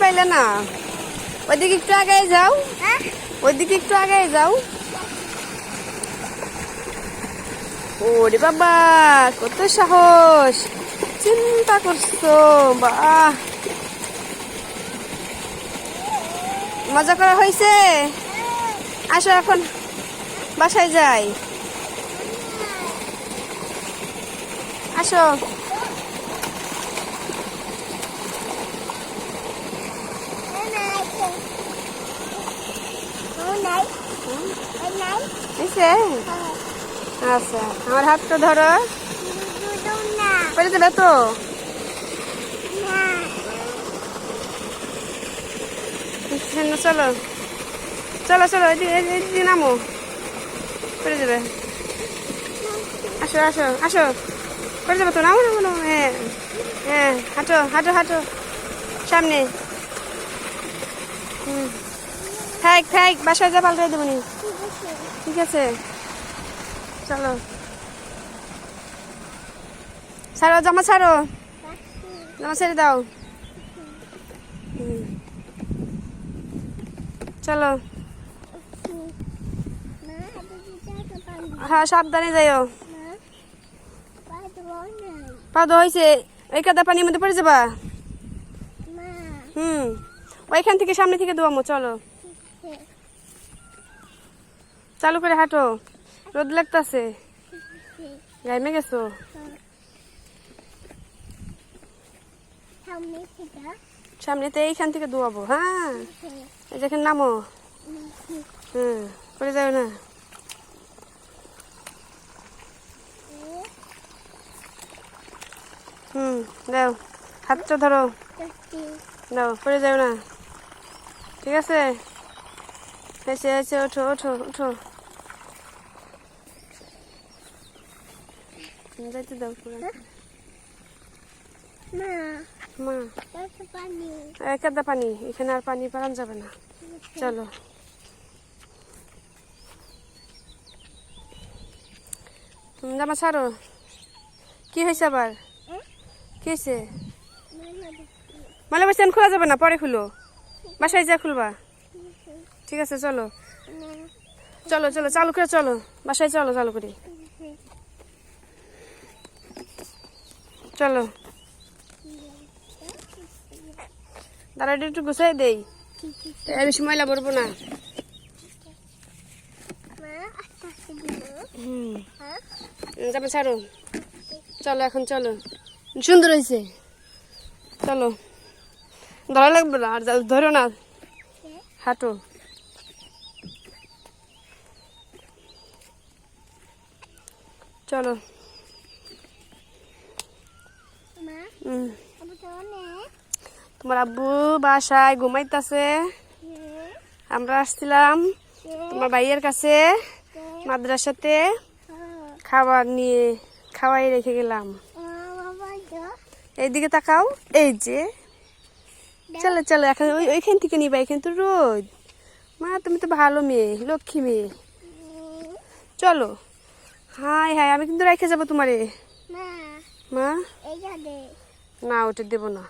পাইলে না? ওইদিকে একটু আগে যাও, ওইদিকে একটু আগে যাও। ওরে বাবা, কত সাহস! চিন্তা করছো? বাহ, মজা করা হয়েছে। আসো এখন বাসায় যাই। আসো। আচ্ছা, আমার হাতটা ধরো। পড়ে যাবে তো। চলো চলো চলো, এদিকে নামো, পড়ে যাবে। আসো আসো আসো, পড়ে যাবে তো, নামো নামো নামো। হ্যাঁ হ্যাঁ, হাঁটো হাঁটো হাঁটো সামনে। থাক থাক, বাসায় যা পাল্টাই দেবো নি। ঠিক আছে, চলো। ছাড়ো, জামা ছাড়ো, জামা ছেড়ে দাও। চলো। হ্যাঁ, সাবধানে যাইও। পা ধোয়া হয়েছে, ওই কাদা পানির মধ্যে পড়ে যাবা। ওইখান থেকে সামনে থেকে ধোয়ামো। চলো, চালু করে হাঁটো, রোদ লাগতেছে, গাইমে গেছো। সামনেতে এইখান থেকে ধোয়াবো। হ্যাঁ, এই যেখানে নামো। পড়ে যাবে না। দাও, হাতটা ধরো, দাও, পড়ে যাবে না। ঠিক আছে, এসে এসে, ওঠো ওঠো ওঠো। যাইতে দাও পুরো। মা, এক কাদা পানি, এখানে আর পানি পালান যাবে না। চলো। জামা ছাড়ো। কি হয়েছে আবার? কি হয়েছে? মালা বসে খোলা যাবে না, পরে খুলো, বাসায় যা খুলবা। ঠিক আছে, চলো চলো চলো, চালু করে চলো, বাসায় চলো, চালু করে চলো। দাঁড়াটা একটু গুছাই দেই, বেশি ময়লা ভরবো না। জামা ছাড়ো, চলো এখন, চলো। সুন্দর হয়েছে, চলো। ধরা লাগবে না, আর ধরো না, হাঁটো। চলো। তোমার আব্বু বাসায় ঘুমাইতেছে, আমরা আসছিলাম তোমার ভাইয়ের কাছে মাদ্রাসাতে, খাবার নিয়ে খাওয়াই রেখে গেলাম। এইদিকে তাকাও, এই যে। চলো চলো, এখন ওইখান থেকে নিবা, এখান তো রোদ। মা, তুমি তো ভালো মেয়ে, লক্ষ্মী মেয়ে। চলো। হাই হাই, আমি কিন্তু রেখে যাবো তোমারে। মা, না, ওটা দেবো না।